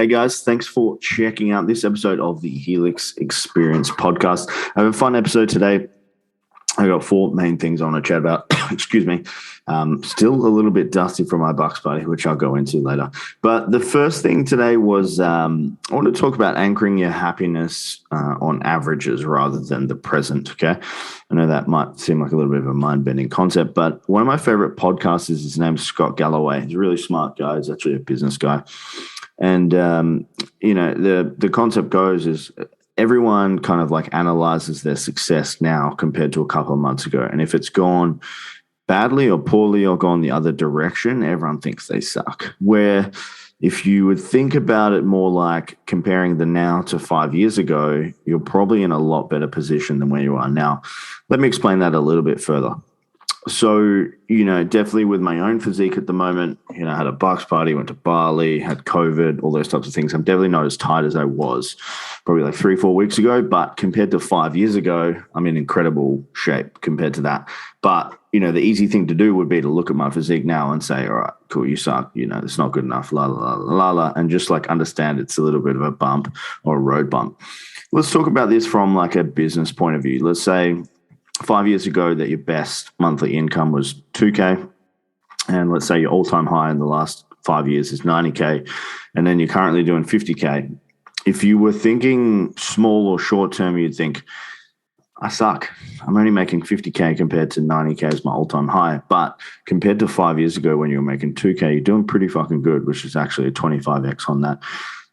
Hey guys, thanks for checking out this episode of the Helix Experience Podcast. I have a fun episode today. I got four main things I want to chat about. Excuse me. Still a little bit dusty from my Bucks party, which I'll go into later. But the first thing today was I want to talk about anchoring your happiness on averages rather than the present, okay? I know that might seem like a little bit of a mind-bending concept, but one of my favorite podcasts is his name's Scott Galloway. He's a really smart guy. He's actually a business guy. And, the concept goes is everyone kind of like analyzes their success now compared to a couple of months ago. And if it's gone badly or poorly or gone the other direction, everyone thinks they suck. Where if you would think about it more like comparing the now to 5 years ago, you're probably in a lot better position than where you are now. Let me explain that a little bit further. So, definitely with my own physique at the moment, I had a Bucks party, went to Bali, had COVID, all those types of things. I'm definitely not as tight as I was probably like 3-4 weeks ago, but compared to 5 years ago, I'm in incredible shape compared to that. But, the easy thing to do would be to look at my physique now and say, all right, cool, you suck, it's not good enough, la, la, la, la, la, and just like understand it's a little bit of a bump or a road bump. Let's talk about this from like a business point of view. Let's say 5 years ago that your best monthly income was 2K, and let's say your all-time high in the last 5 years is 90K, and then you're currently doing 50K. If you were thinking small or short-term, you'd think, I suck. I'm only making 50K compared to 90K as my all-time high. But compared to 5 years ago when you were making 2K, you're doing pretty fucking good, which is actually a 25x on that.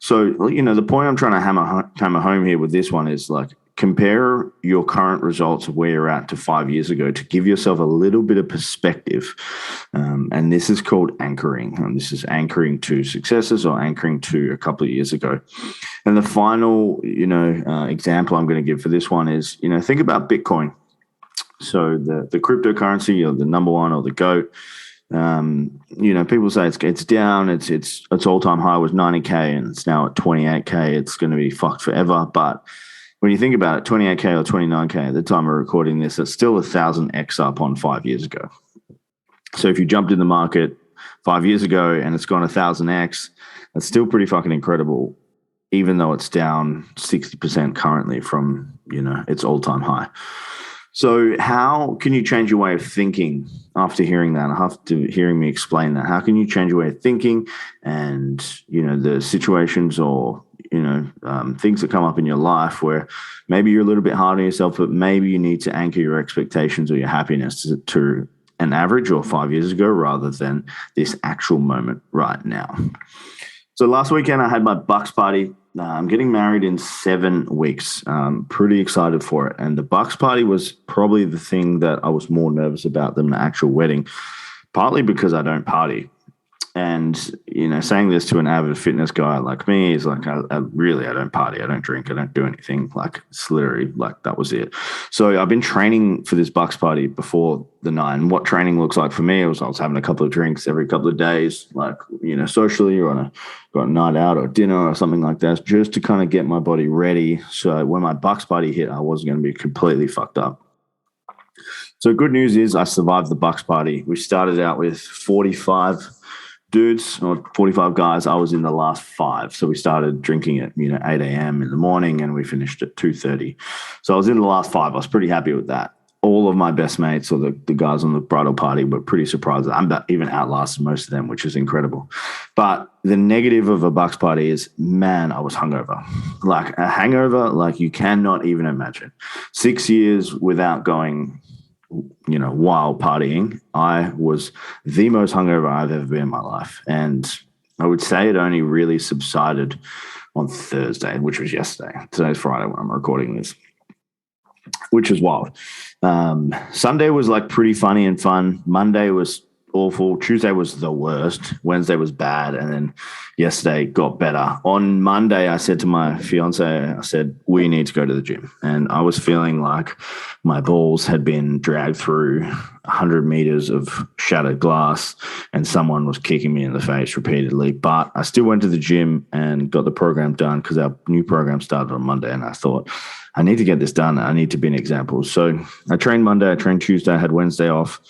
So, the point I'm trying to hammer home here with this one is like, compare your current results of where you're at to 5 years ago to give yourself a little bit of perspective. And this is called anchoring. And this is anchoring to successes or anchoring to a couple of years ago. And the final, example I'm going to give for this one is, think about Bitcoin. So the cryptocurrency or the number one or the GOAT, people say it's down. Its all-time high was 90K and it's now at 28K. It's going to be fucked forever. But when you think about it, 28K or 29K at the time of recording this, it's still 1,000x up on 5 years ago. So if you jumped in the market 5 years ago and it's gone 1,000x, that's still pretty fucking incredible, even though it's down 60% currently from, its all-time high. So how can you change your way of thinking after hearing that, after hearing me explain that? How can you change your way of thinking and, the situations or things that come up in your life where maybe you're a little bit hard on yourself, but maybe you need to anchor your expectations or your happiness to an average or 5 years ago rather than this actual moment right now. So last weekend I had my Bucks party. I'm getting married in 7 weeks. Pretty excited for it. And the Bucks party was probably the thing that I was more nervous about than the actual wedding, partly because I don't party. And, saying this to an avid fitness guy like me is like, I don't party. I don't drink. I don't do anything. Like, it's literally like that was it. So I've been training for this Bucks party before the night. And what training looks like for me was I was having a couple of drinks every couple of days, like, socially or on got a night out or dinner or something like that, just to kind of get my body ready. So when my Bucks party hit, I wasn't going to be completely fucked up. So good news is I survived the Bucks party. We started out with 45 dudes or 45 guys. I was in the last 5. So we started drinking at, 8 a.m. in the morning and we finished at 2:30. So I was in the last 5. I was pretty happy with that. All of my best mates or the guys on the bridal party were pretty surprised. I'm even outlasted most of them, which is incredible. But the negative of a Bucks party is, man, I was hungover. Like a hangover, like you cannot even imagine. 6 years without going while partying, I was the most hungover I've ever been in my life. And I would say it only really subsided on Thursday, which was yesterday. Today's Friday when I'm recording this, which is wild. Sunday was like pretty funny and fun. Monday was awful. Tuesday was the worst. Wednesday was bad. And then yesterday got better. On Monday, I said to my fiance, we need to go to the gym. And I was feeling like my balls had been dragged through 100 meters of shattered glass and someone was kicking me in the face repeatedly. But I still went to the gym and got the program done because our new program started on Monday. And I thought, I need to get this done. I need to be an example. So I trained Monday, I trained Tuesday, I had Wednesday off.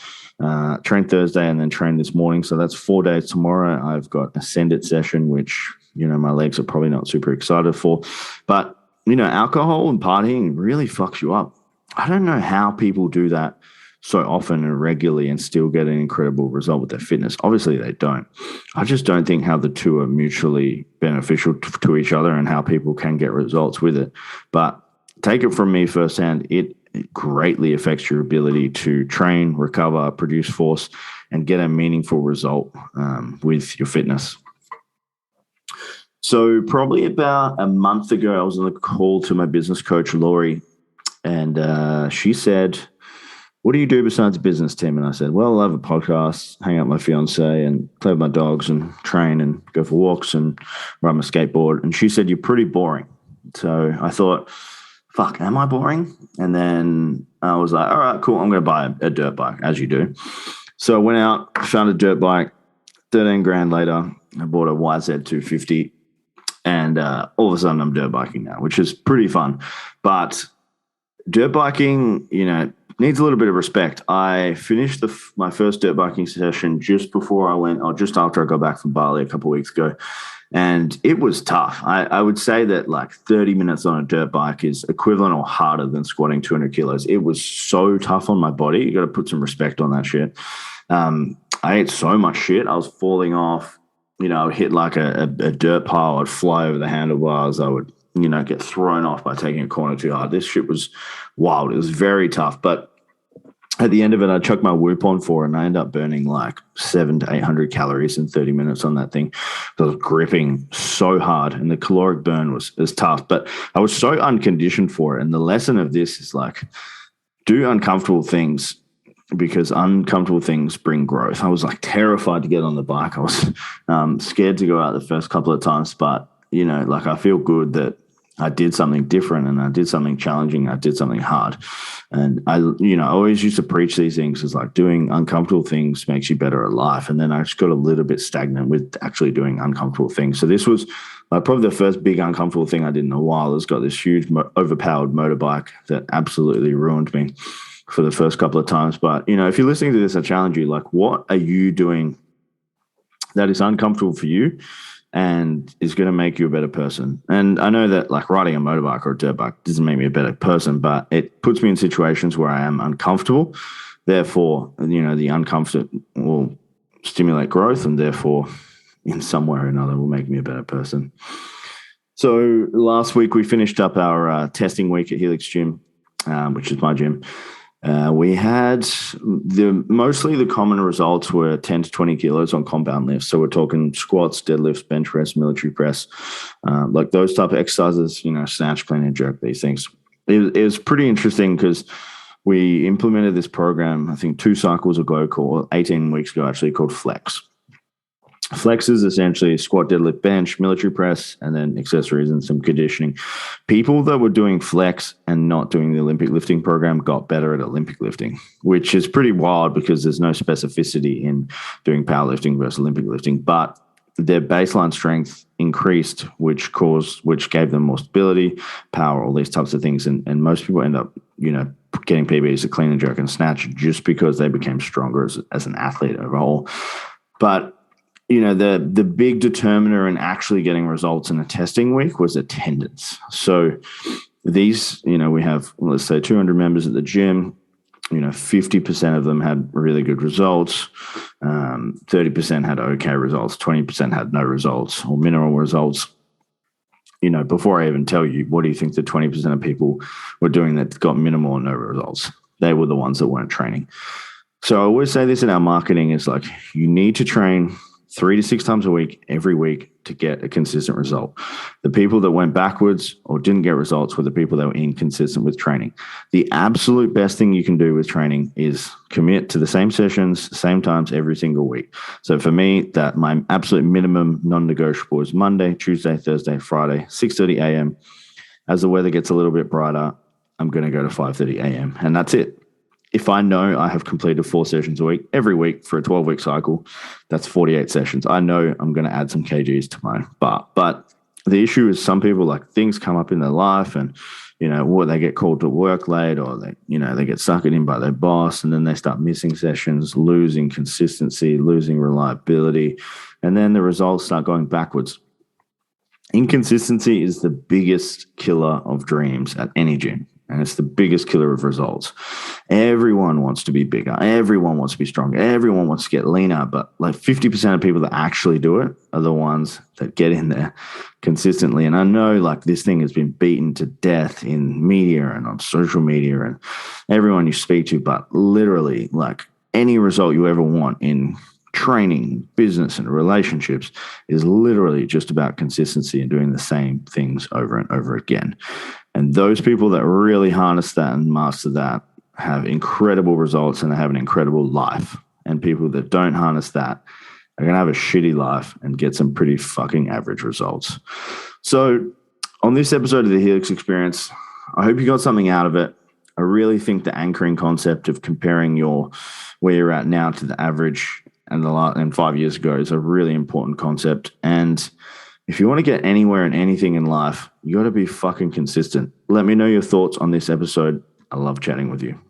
Trained Thursday and then trained this morning. So that's 4 days tomorrow. I've got a Send It session, which my legs are probably not super excited for. But, alcohol and partying really fucks you up. I don't know how people do that so often and regularly and still get an incredible result with their fitness. Obviously, they don't. I just don't think how the two are mutually beneficial to each other and how people can get results with it. But take it from me firsthand, it greatly affects your ability to train, recover, produce force, and get a meaningful result with your fitness. So probably about a month ago, I was on a call to my business coach, Lori, and she said, "What do you do besides business, Tim?" And I said, "Well, I have a podcast, hang out with my fiance and play with my dogs and train and go for walks and ride my skateboard." And she said, "You're pretty boring." So I thought, fuck, am I boring? And then I was like, all right, cool. I'm going to buy a dirt bike, as you do. So I went out, found a dirt bike, 13 grand later, I bought a YZ250. And all of a sudden I'm dirt biking now, which is pretty fun. But dirt biking, needs a little bit of respect. I finished my first dirt biking session just after I got back from Bali a couple of weeks ago. And it was tough. I would say that like 30 minutes on a dirt bike is equivalent or harder than squatting 200 kilos. It was so tough on my body. You got to put some respect on that shit. I ate so much shit. I was falling off. I would hit like a dirt pile. I'd fly over the handlebars. I would, get thrown off by taking a corner too hard. This shit was wild. It was very tough. But at the end of it, I chucked my Whoop on for it, and I ended up burning like 700 to 800 calories in 30 minutes on that thing. I was gripping so hard, and the caloric burn was tough. But I was so unconditioned for it. And the lesson of this is like, do uncomfortable things, because uncomfortable things bring growth. I was like terrified to get on the bike. I was scared to go out the first couple of times, but I feel good that I did something different and I did something challenging. I did something hard. And I always used to preach these things as like doing uncomfortable things makes you better at life. And then I just got a little bit stagnant with actually doing uncomfortable things. So this was probably the first big uncomfortable thing I did in a while. It's got this huge overpowered motorbike that absolutely ruined me for the first couple of times. But, if you're listening to this, I challenge you, like, what are you doing that is uncomfortable for you and is going to make you a better person? And I know that like riding a motorbike or a dirt bike doesn't make me a better person, but it puts me in situations where I am uncomfortable. Therefore, the uncomfort will stimulate growth, and therefore in some way or another will make me a better person. So last week we finished up our testing week at Helix Gym, which is my gym. We had mostly the common results were 10 to 20 kilos on compound lifts. So we're talking squats, deadlifts, bench press, military press, like those type of exercises, snatch, clean and jerk, these things. It was pretty interesting because we implemented this program, I think 2 cycles ago, 18 weeks ago, actually, called Flex. Flex is essentially squat, deadlift, bench, military press, and then accessories and some conditioning. People that were doing Flex and not doing the Olympic lifting program got better at Olympic lifting, which is pretty wild because there's no specificity in doing powerlifting versus Olympic lifting. But their baseline strength increased, which gave them more stability, power, all these types of things. And most people end up, getting PBs at clean and jerk and snatch just because they became stronger as an athlete overall. But the big determiner in actually getting results in a testing week was attendance. So these, we have, let's say 200 members at the gym, 50% of them had really good results. 30% had okay results. 20% had no results or minimal results. Before I even tell you, what do you think the 20% of people were doing that got minimal or no results? They were the ones that weren't training. So I always say this in our marketing is like, you need to train 3 to 6 times a week, every week, to get a consistent result. The people that went backwards or didn't get results were the people that were inconsistent with training. The absolute best thing you can do with training is commit to the same sessions, same times every single week. So for me, that my absolute minimum non-negotiable is Monday, Tuesday, Thursday, Friday, 6:30 a.m. As the weather gets a little bit brighter, I'm going to go to 5:30 a.m. and that's it. If I know I have completed 4 sessions a week, every week for a 12-week cycle, that's 48 sessions. I know I'm going to add some kgs to mine. But the issue is some people, like, things come up in their life and, what they get called to work late, or they get suckered in by their boss, and then they start missing sessions, losing consistency, losing reliability, and then the results start going backwards. Inconsistency is the biggest killer of dreams at any gym, and it's the biggest killer of results. Everyone wants to be bigger. Everyone wants to be stronger. Everyone wants to get leaner, but like 50% of people that actually do it are the ones that get in there consistently. And I know like this thing has been beaten to death in media and on social media and everyone you speak to, but literally like any result you ever want in training, business, and relationships is literally just about consistency and doing the same things over and over again. And those people that really harness that and master that have incredible results and they have an incredible life. And people that don't harness that are going to have a shitty life and get some pretty fucking average results. So on this episode of the Helix Experience, I hope you got something out of it. I really think the anchoring concept of comparing where you're at now to the average and 5 years ago is a really important concept. And if you want to get anywhere in anything in life, you got to be fucking consistent. Let me know your thoughts on this episode. I love chatting with you.